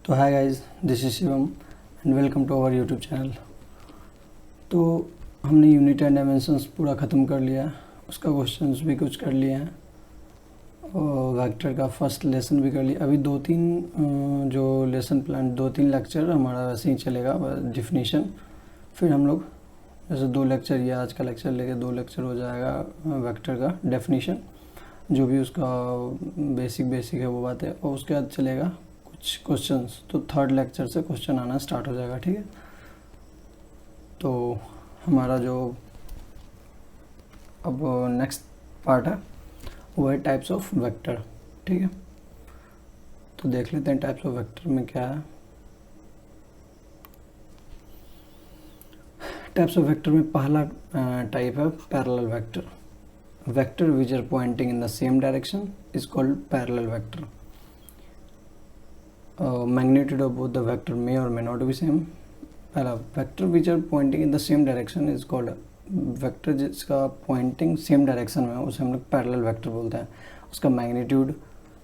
तो hi guys, this is Shivam and welcome to our YouTube channel. तो हमने unit and dimensions पूरा ख़त्म कर लिया, उसका क्वेश्चंस भी कुछ कर लिए हैं और वेक्टर का फर्स्ट लेसन भी कर लिया। अभी दो तीन जो लेसन प्लान 2-3 लेक्चर हमारा वैसे ही चलेगा डिफिनीशन। फिर हम लोग जैसे 2 लेक्चर या आज का लेक्चर लेके 2 लेक्चर हो जाएगा वेक्टर का डेफिनीशन, जो भी उसका बेसिक है वो बात है। और उसके बाद चलेगा कुछ क्वेश्चंस, तो 3rd लेक्चर से क्वेश्चन आना स्टार्ट हो जाएगा। ठीक है, तो हमारा जो अब नेक्स्ट पार्ट है वो है टाइप्स ऑफ वेक्टर। ठीक है, तो देख लेते हैं टाइप्स ऑफ वेक्टर में क्या है। टाइप्स ऑफ वेक्टर में पहला टाइप है parallel vector. Vector which are pointing in the same direction is called parallel vector. Magnitude of both the vector may or may not be same। पहला vector which are pointing in the same direction is called vector जिसका pointing same direction में उसे हम लोग parallel vector बोलते हैं। उसका magnitude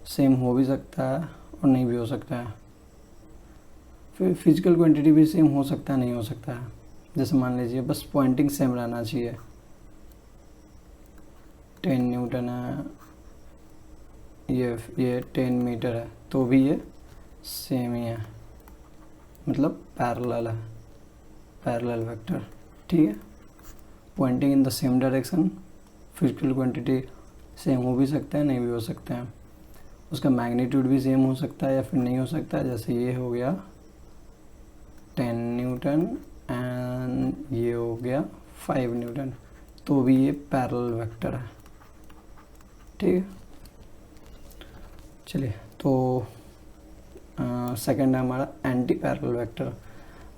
same हो भी सकता है और नहीं भी हो सकता है। फिर फिजिकल क्वांटिटी भी सेम हो सकता है, नहीं हो सकता है। जैसे मान लीजिए बस पॉइंटिंग सेम रहना चाहिए, 10 न्यूटन है, ये 10 मीटर है, तो भी ये सेम ही है, मतलब पैरेलल है, पैरेलल वेक्टर। ठीक है, Poynting in the same direction, physical quantity same हो भी सकता है, नहीं भी हो सकता है। उसका मैग्नीट्यूड भी सेम हो सकता है या फिर नहीं हो सकता है। जैसे ये हो गया 10 न्यूटन एंड ये हो गया 5 न्यूटन, तो भी ये पैरेलल वेक्टर है। ठीक है, चलिए तो सेकेंड है हमारा anti parallel vector.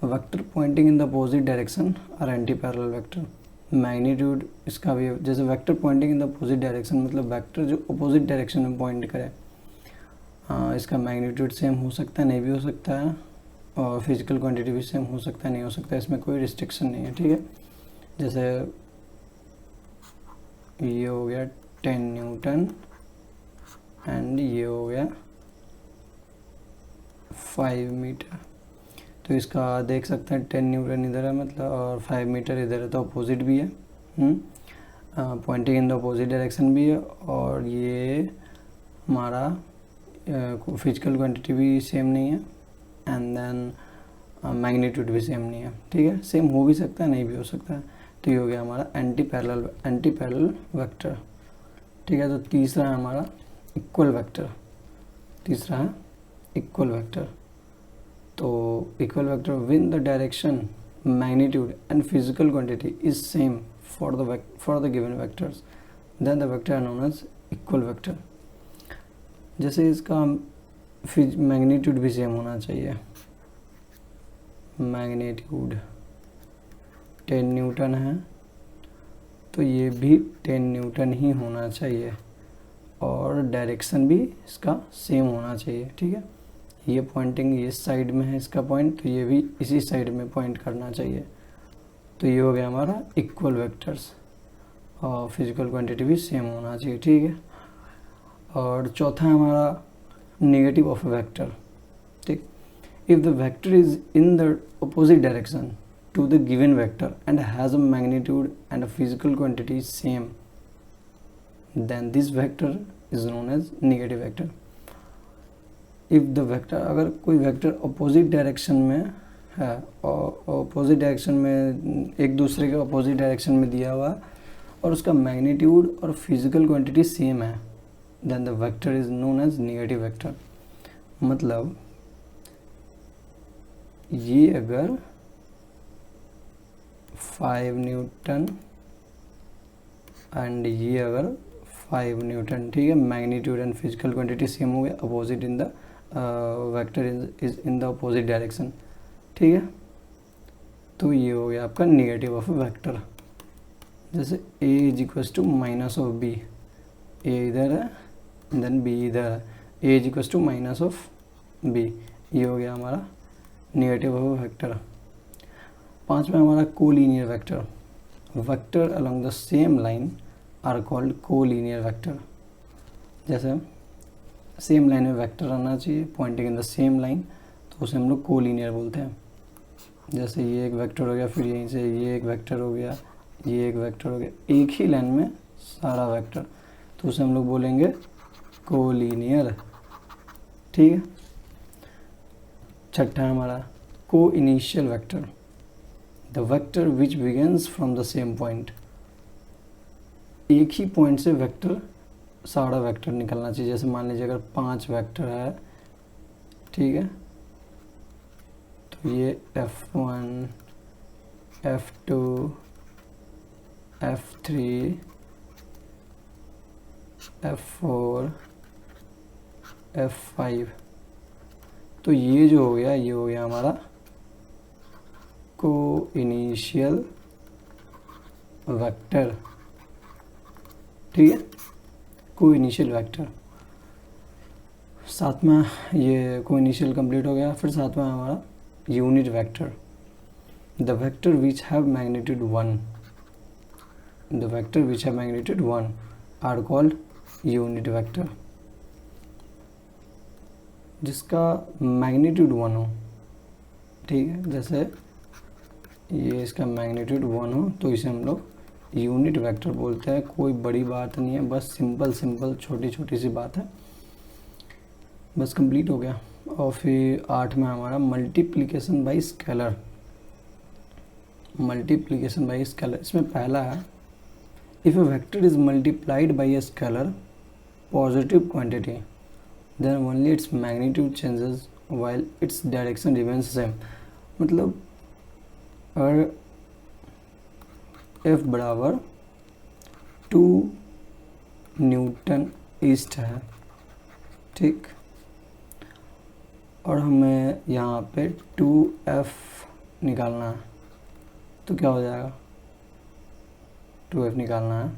Vector Poynting in the opposite direction और एंटी पैरेलल वेक्टर। मैग्नीट्यूड इसका भी जैसे vector Poynting in the opposite direction, मतलब वेक्टर जो अपोजिट डायरेक्शन में पॉइंट करे, इसका मैग्नीट्यूड सेम हो सकता है, नहीं भी हो सकता है। और फिजिकल क्वांटिटी भी सेम हो सकता है, नहीं हो सकता है, इसमें कोई रिस्ट्रिक्शन नहीं है। ठीक है, जैसे ये हो गया 10 न्यूटन एंड ये हो गया 5 मीटर, तो इसका देख सकते हैं 10 न्यूटन इधर है मतलब, और 5 मीटर इधर है, तो अपोजिट भी है, Poynting in the opposite direction भी है। और ये हमारा फिजिकल क्वांटिटी भी सेम नहीं है एंड देन मैग्नीट्यूड भी सेम नहीं है। ठीक है, सेम हो भी सकता है, नहीं भी हो सकता है। तो ये हो गया हमारा एंटी पैरेलल वेक्टर। ठीक है, तो तीसरा है हमारा इक्वल वेक्टर। तीसरा है इक्वल वेक्टर। तो equal vector when the direction, magnitude and physical quantity is same for the given vectors, then the vector are known as equal vector. जैसे इसका मैग्नीट्यूड भी सेम होना चाहिए, मैग्नीट्यूड 10 न्यूटन है तो ये भी 10 न्यूटन ही होना चाहिए, और डायरेक्शन भी इसका सेम होना चाहिए। ठीक है, ये पॉइंटिंग ये साइड में है इसका पॉइंट, तो ये भी इसी साइड में पॉइंट करना चाहिए। तो ये हो गया हमारा इक्वल वेक्टर्स, और फिजिकल क्वांटिटी भी सेम होना चाहिए। ठीक है, और चौथा है हमारा नेगेटिव ऑफ वेक्टर। ठीक, if the vector is in the opposite direction to the given vector and has a magnitude and a physical quantity same, then this vector is known as negative vector। if the vector, अगर कोई vector opposite direction में है और opposite direction में एक दूसरे के opposite direction में दिया हुआ है और उसका मैग्नीट्यूड और फिजिकल क्वांटिटी सेम है, then the vector is known as negative vector। मतलब ये अगर 5 न्यूटन एंड ये अगर 5 न्यूटन, ठीक है, magnitude and physical quantity same हो गया, opposite in the vector is in the opposite direction. ठीक है, तो ये हो गया आपका नेगेटिव ऑफ वेक्टर। जैसे a is equal to minus of B, A इधर है देन बी इधर है, a is equal to minus of B, ये हो गया हमारा नेगेटिव ऑफ वेक्टर। पांचवा हमारा collinear vector. Vector along the same line are called collinear vector. जैसे सेम लाइन में वेक्टर आना चाहिए Poynting in the same line, तो उसे हम लोग कोलिनियर बोलते हैं। जैसे ये एक वेक्टर हो गया, फिर यहीं से ये एक वेक्टर हो गया, ये एक वेक्टर हो गया, एक ही लाइन में सारा वेक्टर, तो उसे हम लोग बोलेंगे कोलिनियर। ठीक है। छठा हमारा को initial vector, the vector which begins from the same point. एक ही पॉइंट से वेक्टर, सारा वेक्टर निकलना चाहिए। जैसे मान लीजिए अगर 5 वेक्टर है, ठीक है, तो ये F1, F2, F3, F4, F5, तो ये जो हो गया, ये हो गया हमारा को इनिशियल वेक्टर। ठीक है, को इनिशियल वेक्टर। सातवां ये को इनिशियल कंप्लीट हो गया। फिर सातवां हमारा unit vector, the vector which have magnitude 1, the vector which have magnitude 1 are called unit vector. जिसका मैग्नीट्यूड 1 हो, ठीक है, जैसे ये इसका मैग्नीट्यूड 1 हो तो इसे हम लोग यूनिट वेक्टर बोलते हैं। कोई बड़ी बात नहीं है, बस सिंपल छोटी छोटी सी बात है, बस कंप्लीट हो गया। और फिर 8 में हमारा multiplication bye scalar, multiplication bye scalar. इसमें पहला है if a vector is multiplied by a scalar positive quantity then only its magnitude changes while its direction remains same। मतलब अगर F बराबर 2 न्यूटन ईस्ट है, ठीक, और हमें यहाँ पे 2F निकालना है, तो क्या हो जाएगा, 2F निकालना है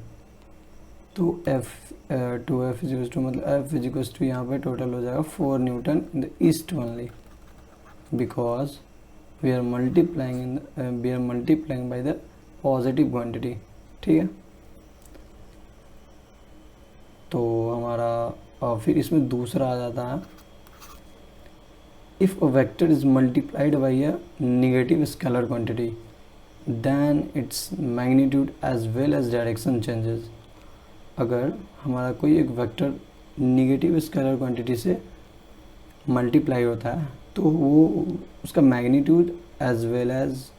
तो F 2F इजिकल्स टू, मतलब F इजिकल्स टू यहाँ पे टोटल हो जाएगा 4 newton in the east only, because we are multiplying by the positive quantity. ठीक है, तो हमारा और फिर इसमें दूसरा आ जाता है if a vector is multiplied by a negative scalar quantity then its magnitude as well as direction changes. अगर हमारा कोई एक वेक्टर निगेटिव स्केलर क्वांटिटी से मल्टीप्लाई होता है तो वो उसका magnitude as well as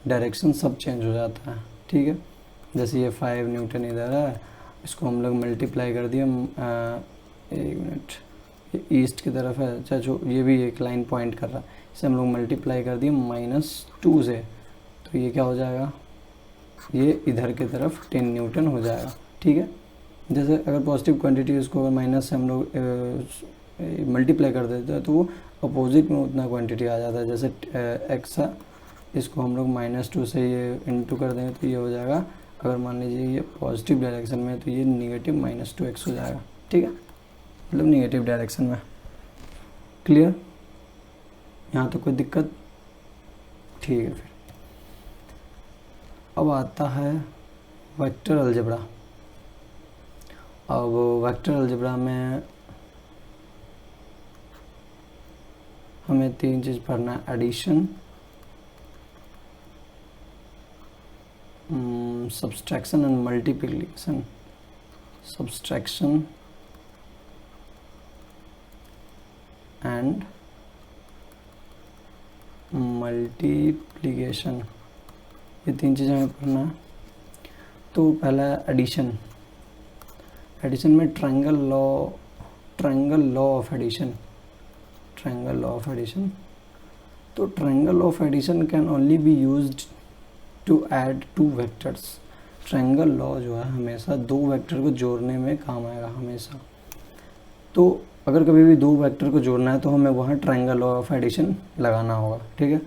direction सब चेंज हो जाता है। ठीक है, जैसे ये 5 न्यूटन इधर है, इसको हम लोग मल्टीप्लाई कर दिए, एक मिनट, ये ईस्ट की तरफ है, अच्छा जो ये भी एक लाइन पॉइंट कर रहा है, इसे हम लोग मल्टीप्लाई कर दिए -2 से, तो ये क्या हो जाएगा, ये इधर की तरफ 10 न्यूटन हो जाएगा। ठीक है, जैसे अगर पॉजिटिव क्वांटिटी उसको अगर माइनस से हम लोग मल्टीप्लाई कर देते हैं तो वो अपोजिट में उतना क्वांटिटी आ जाता है। जैसे एक्स है, इसको हम लोग -2 से ये इनटू कर देंगे तो ये हो जाएगा, अगर मान लीजिए ये पॉजिटिव डायरेक्शन में तो ये नेगेटिव -2x हो जाएगा। ठीक है, मतलब नेगेटिव डायरेक्शन में। क्लियर, यहाँ तो कोई दिक्कत, ठीक है। फिर अब आता है वेक्टर अलजेब्रा। अब वेक्टर अलजेब्रा में हमें 3 चीज़ पढ़ना है, addition, subtraction and multiplication. Subtraction and multiplication, ये 3 चीज़ें हमें पढ़ना है। तो पहला एडिशन। एडिशन में triangle law of addition, triangle law of addition. तो triangle law of addition can only be used to add 2 vectors. Triangle law जो है हमेशा 2 वेक्टर को जोड़ने में काम आएगा हमेशा। तो अगर कभी भी 2 वेक्टर को जोड़ना है तो हमें वहाँ ट्रायंगल लॉ ऑफ एडिशन लगाना होगा। ठीक है,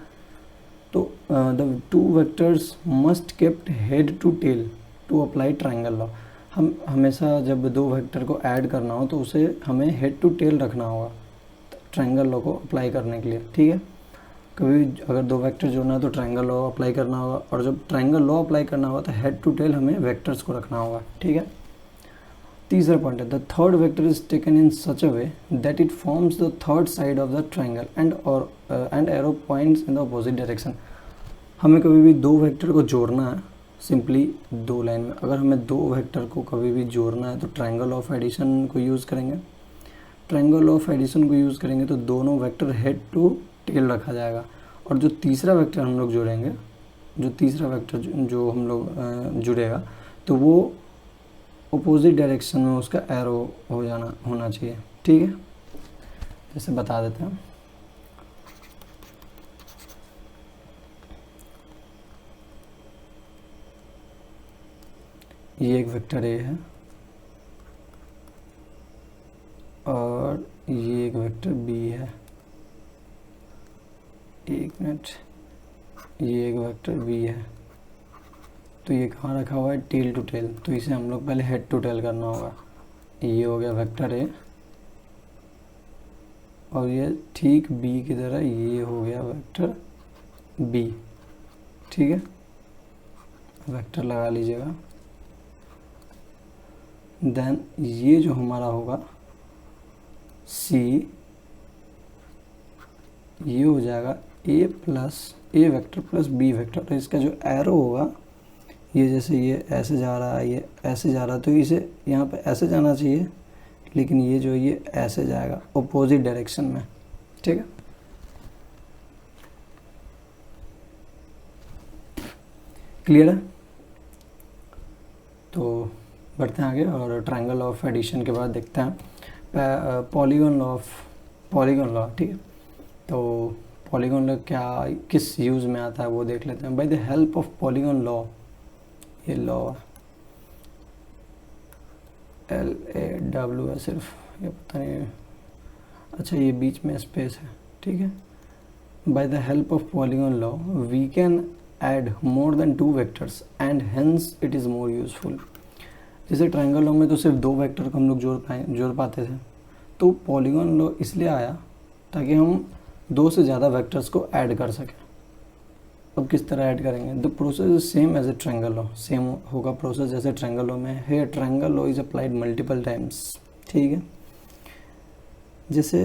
तो the 2 vectors must kept head to tail to apply triangle law. हम हमेशा जब 2 वेक्टर को ऐड करना हो तो उसे हमें हेड टू टेल रखना होगा ट्रायंगल लॉ को अप्लाई करने के लिए। ठीक है, कभी अगर 2 वेक्टर जोड़ना है तो ट्रायंगल लॉ अप्लाई करना होगा, और जब ट्रायंगल लॉ अप्लाई करना होगा तो हेड टू टेल हमें वेक्टर्स को रखना होगा। ठीक है, तीसरा पॉइंट है the third vector is taken in such a way that it forms the third side of the triangle and arrow points in the opposite direction. हमें कभी भी दो वेक्टर को जोड़ना है सिंपली दो लाइन में। अगर हमें दो वेक्टर को कभी भी जोड़ना है तो ट्रायंगल ऑफ एडिशन को यूज़ करेंगे। ट्रायंगल ऑफ एडिशन को यूज़ करेंगे तो दोनों वेक्टर हेड टू टेल रखा जाएगा, और जो तीसरा वेक्टर हम लोग जोड़ेंगे, जो तीसरा वेक्टर जो हम लोग जुड़ेगा तो वो अपोजिट डायरेक्शन में उसका एरो होना चाहिए। ठीक है, जैसे बता देते हैं। ये एक वेक्टर ए है और ये एक वेक्टर बी है। एक मिनट, ये एक वेक्टर बी है, तो ये कहाँ रखा हुआ है? टेल टू टेल, तो इसे हम लोग पहले हेड टू टेल करना होगा। ये हो गया वेक्टर ए और ये ठीक बी की तरह ये हो गया वेक्टर बी। ठीक है, वेक्टर लगा लीजिएगा। देन ये जो हमारा होगा सी, ये हो जाएगा ए वेक्टर प्लस बी वेक्टर। तो इसका जो एरो होगा, ये जैसे ये ऐसे जा रहा है, ये ऐसे जा रहा है, तो इसे यहाँ पे ऐसे जाना चाहिए, लेकिन ये जो ये ऐसे जाएगा अपोजिट डायरेक्शन में। ठीक है, क्लियर है? तो बढ़ते हैं आगे और ट्रायंगल ऑफ एडिशन के बाद देखते हैं पॉलीगॉन लॉ। ठीक है, तो पॉलीगॉन लॉ क्या किस यूज़ में आता है वो देख लेते हैं। Bye the help of polygon law, ये लॉ LAW है सिर्फ, ये पता नहीं, अच्छा ये बीच में स्पेस है। ठीक है, by the help of polygon law we can add more than 2 vectors and hence it is more useful. जैसे ट्रायंगल लॉ में तो सिर्फ 2 वेक्टर को हम लोग जोड़ पाते थे, तो पॉलीगॉन लॉ इसलिए आया ताकि हम 2 से ज़्यादा वेक्टर्स को ऐड कर सकें। अब किस तरह ऐड करेंगे? The process is same as a triangle law, same होगा प्रोसेस जैसे ट्रायंगल लॉ में है। Triangle law is applied multiple times. ठीक है, जैसे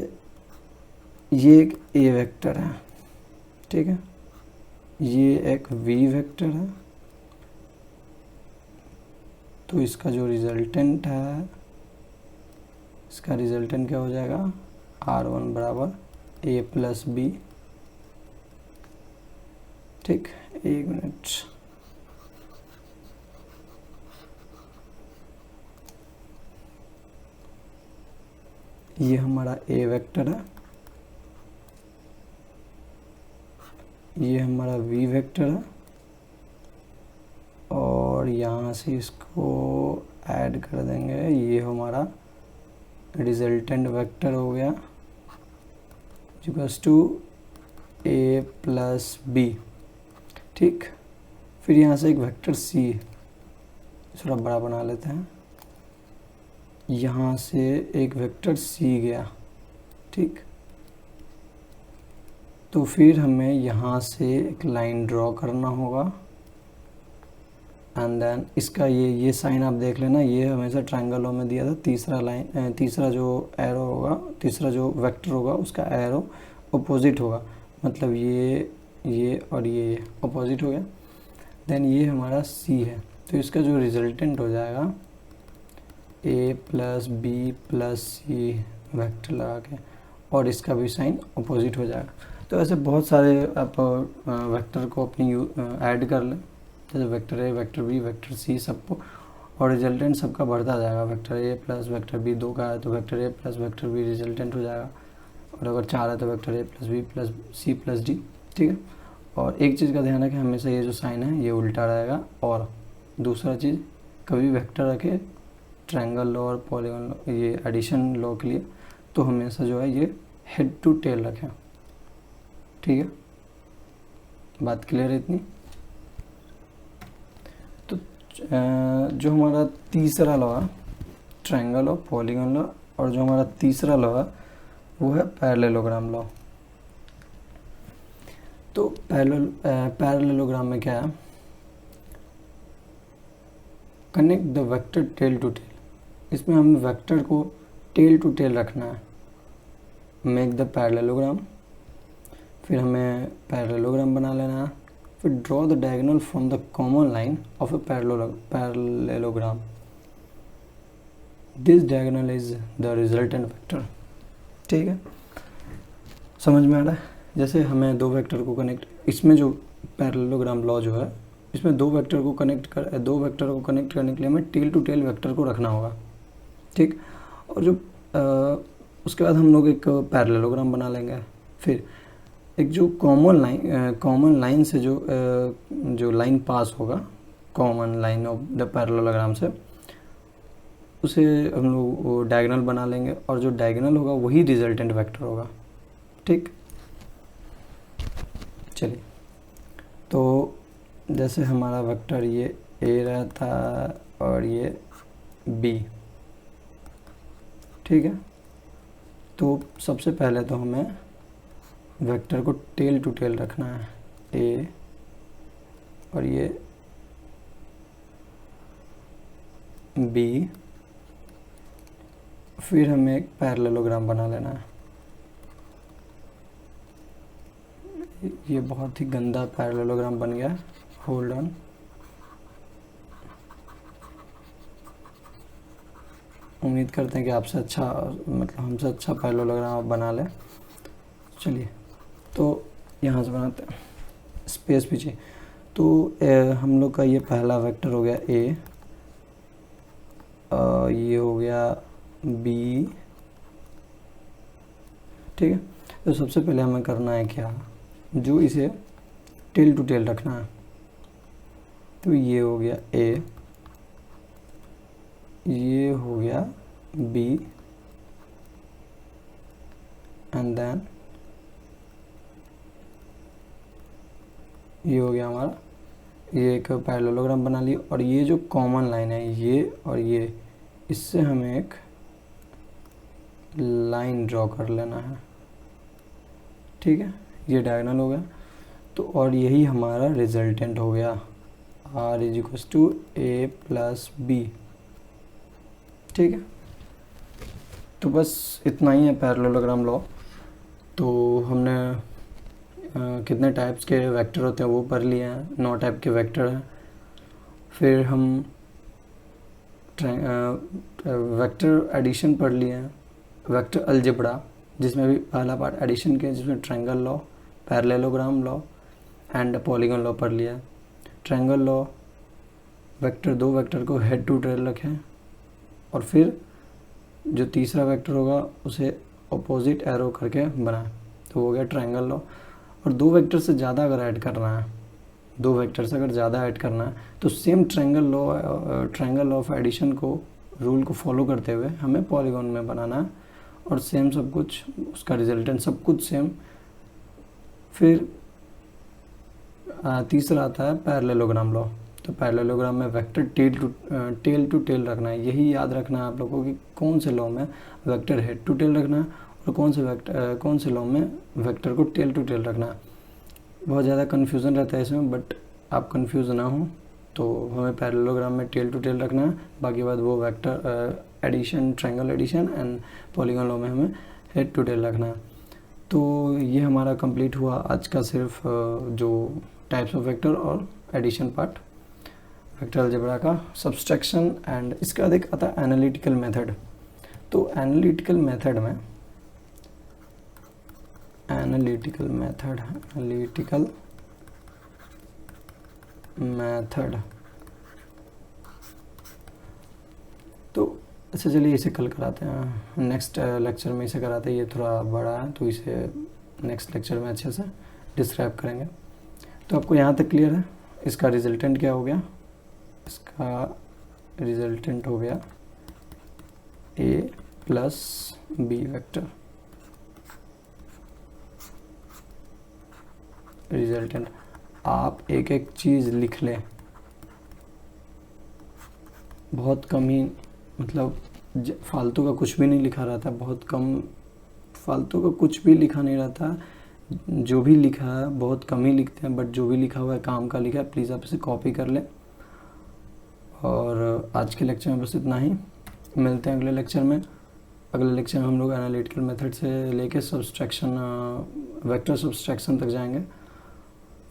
ये एक ए वेक्टर है, ठीक है, ये एक वी वेक्टर है, तो इसका जो रिजल्टेंट है, इसका रिजल्टेंट क्या हो जाएगा? R1 बराबर A प्लस बी। ठीक, एक मिनट, ये हमारा ए वेक्टर है, ये हमारा वी वेक्टर है, और यहाँ से इसको ऐड कर देंगे, ये हमारा रिजल्टेंट वेक्टर हो गया equals to A plus B. ठीक, फिर यहाँ से एक वेक्टर सी थोड़ा बड़ा बना लेते हैं, यहाँ से एक वेक्टर सी गया। ठीक, तो फिर हमें यहाँ से एक लाइन ड्रॉ करना होगा एंड देन इसका ये साइन आप देख लेना, ये हमेशा ट्रायंगल लॉ में दिया था। तीसरा जो एरो होगा, तीसरा जो वेक्टर होगा उसका एरो अपोजिट होगा, मतलब ये और ये अपोजिट हो गया। देन ये हमारा सी है, तो इसका जो रिजल्टेंट हो जाएगा A plus B plus C vector लगा के, और इसका भी साइन अपोजिट हो जाएगा। तो ऐसे बहुत सारे आप वेक्टर को अपनी ऐड कर लें, जैसे vector A, vector B, vector C सबको, और रिजल्टेंट सबका बढ़ता जाएगा। Vector A plus vector B 2 का है तो vector A plus vector B resultant हो जाएगा, और अगर 4 है तो vector A plus B plus C plus D. ठीक है, और एक चीज़ का ध्यान रखें, हमेशा ये जो साइन है ये उल्टा रहेगा। और दूसरा चीज़, कभी वेक्टर रखे ट्रायंगल लॉ और पॉलीगॉन लॉ, ये एडिशन लॉ के लिए, तो हमेशा जो है ये हेड टू टेल रखें। ठीक है, बात क्लियर है इतनी? तो जो हमारा तीसरा लॉ है ट्रायंगल लॉ, पॉलीगॉन लॉ, और जो हमारा तीसरा लॉ है वो है पैरेललोग्राम लॉ। तो पैरेललोग्राम में क्या है? Connect the vector tail to tail. इसमें हम वेक्टर को टेल टू टेल रखना है। मेक द पैरेललोग्राम, फिर हमें पैरेललोग्राम बना लेना है, फिर draw the diagonal from the common line of a parallelogram, this diagonal is the resultant vector. ठीक है, समझ में आ रहा है? जैसे हमें दो वेक्टर को कनेक्ट, इसमें जो पैरेललोग्राम लॉ जो है, इसमें दो वेक्टर को कनेक्ट करने के लिए हमें टेल टू टेल वेक्टर को रखना होगा। ठीक, और जो उसके बाद हम लोग एक पैरेललोग्राम बना लेंगे। फिर एक जो कॉमन लाइन से जो लाइन पास होगा, common line of the parallelogram से, उसे हम लोग डायगोनल बना लेंगे, और जो डायगोनल होगा वही रिजल्टेंट वेक्टर होगा। ठीक, चलिए, तो जैसे हमारा वेक्टर ये ए रहता और ये बी, ठीक है, तो सबसे पहले तो हमें वेक्टर को टेल टू टेल रखना है, ए और ये बी, फिर हमें एक पैरेललोग्राम बना लेना है। ये बहुत ही गंदा पैरेललोग्राम बन गया, होल्ड ऑन। उम्मीद करते हैं कि आपसे अच्छा, मतलब हमसे अच्छा पैरेललोग्राम आप बना लें। चलिए, तो यहाँ से बनाते हैं, स्पेस पीछे। तो हम लोग का ये पहला वेक्टर हो गया ए, ये हो गया बी। ठीक है, तो सबसे पहले हमें करना है क्या, जो इसे टेल टू टेल रखना है। तो ये हो गया ए, ये हो गया बी, एंड देन ये हो गया हमारा, ये एक पैरेललोग्राम बना लिया। और ये जो कॉमन लाइन है, ये और ये, इससे हमें एक लाइन ड्रॉ कर लेना है। ठीक है, ये डायगोनल हो गया। तो और यही हमारा रिजल्टेंट हो गया, R is equal to A plus B. ठीक है, तो बस इतना ही है पैरेललोग्राम लॉ। तो हमने कितने टाइप्स के वेक्टर होते हैं वो पढ़ लिए हैं, 9 टाइप के वेक्टर हैं। फिर हम वेक्टर एडिशन पढ़ लिए हैं, वेक्टर अलजेब्रा, जिसमें भी पहला पार्ट एडिशन के, जिसमें triangle law, parallelogram law and polygon law पढ़ लिया। ट्रायंगल लॉ, वेक्टर, दो वेक्टर को हेड टू टेल रखें, और फिर जो तीसरा वेक्टर होगा उसे अपोजिट एरो करके बनाएं, तो हो गया ट्रायंगल लॉ। और दो वेक्टर से ज़्यादा अगर ऐड करना है, दो वेक्टर से अगर ज़्यादा ऐड करना है, तो same triangle law of addition को, रूल को फॉलो करते हुए हमें पॉलीगॉन में बनाना है, और सेम सब कुछ, उसका रिजल्टेंट सब कुछ सेम। फिर तीसरा आता है पैरेललोग्राम लॉ। तो पैरेललोग्राम में वेक्टर टेल टू टेल रखना है। यही याद रखना है आप लोगों को कि कौन से लॉ में वेक्टर हेड टू टेल रखना है, और कौन से लॉ में वेक्टर को टेल टू टेल रखना है। बहुत ज़्यादा कन्फ्यूज़न रहता है इसमें, बट आप कन्फ्यूज़ ना हो, तो हमें पैरेललोग्राम में टेल टू टेल रखना है। बाकी बात वो vector addition, triangle addition and polygon law में हमें हेड टू टेल रखना है। तो ये हमारा कंप्लीट हुआ आज का सिर्फ जो टाइप्स ऑफ वेक्टर और एडिशन पार्ट, वेक्टर अलजेब्रा का सब्सट्रैक्शन। एंड इसके बाद एक आता है एनालिटिकल मेथड। तो एनालिटिकल मेथड तो अच्छा, चलिए इसे कल कराते हैं, नेक्स्ट लेक्चर में इसे कराते हैं। ये थोड़ा बड़ा है, तो इसे नेक्स्ट लेक्चर में अच्छे से डिस्क्राइब करेंगे। तो आपको यहाँ तक क्लियर है? इसका रिजल्टेंट क्या हो गया? इसका रिजल्टेंट हो गया ए प्लस बी वेक्टर। रिजल्टेंट, आप एक एक चीज़ लिख लें, बहुत कम ही, मतलब फालतू का कुछ भी नहीं लिखा रहता, बहुत कम फालतू का कुछ भी लिखा नहीं रहता। जो भी लिखा है बहुत कम ही लिखते हैं, बट जो भी लिखा हुआ है काम का लिखा है। प्लीज़ आप इसे कॉपी कर लें। और आज के लेक्चर में बस इतना ही। मिलते हैं अगले लेक्चर में। अगले लेक्चर में हम लोग एनालिटिकल मेथड से लेके सब्सट्रैक्शन, वेक्टर सब्सट्रैक्शन तक जाएंगे,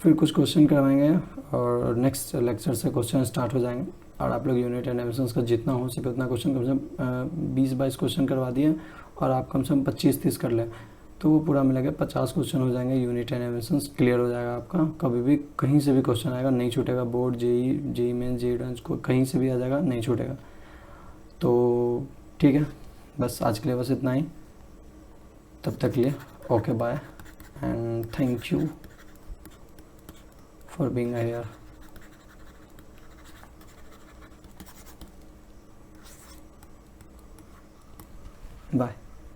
फिर कुछ क्वेश्चन करवाएंगे और नेक्स्ट लेक्चर से क्वेश्चन स्टार्ट हो जाएंगे। और आप लोग यूनिट एनिमेशंस का जितना हो सके उतना क्वेश्चन, कम से कम 20-22 क्वेश्चन करवा दिए और आप कम से कम 25-30 कर लें तो वो पूरा मिलेगा 50 क्वेश्चन हो जाएंगे। यूनिट एनिमेशंस क्लियर हो जाएगा आपका, कभी भी कहीं से भी क्वेश्चन आएगा नहीं छूटेगा। Board, JEE Main, JEE advance को कहीं से भी आ जाएगा, नहीं छूटेगा। तो ठीक है, बस आज के लिए बस इतना ही। तब तक के लिए okay bye and thank you for being here. Bye.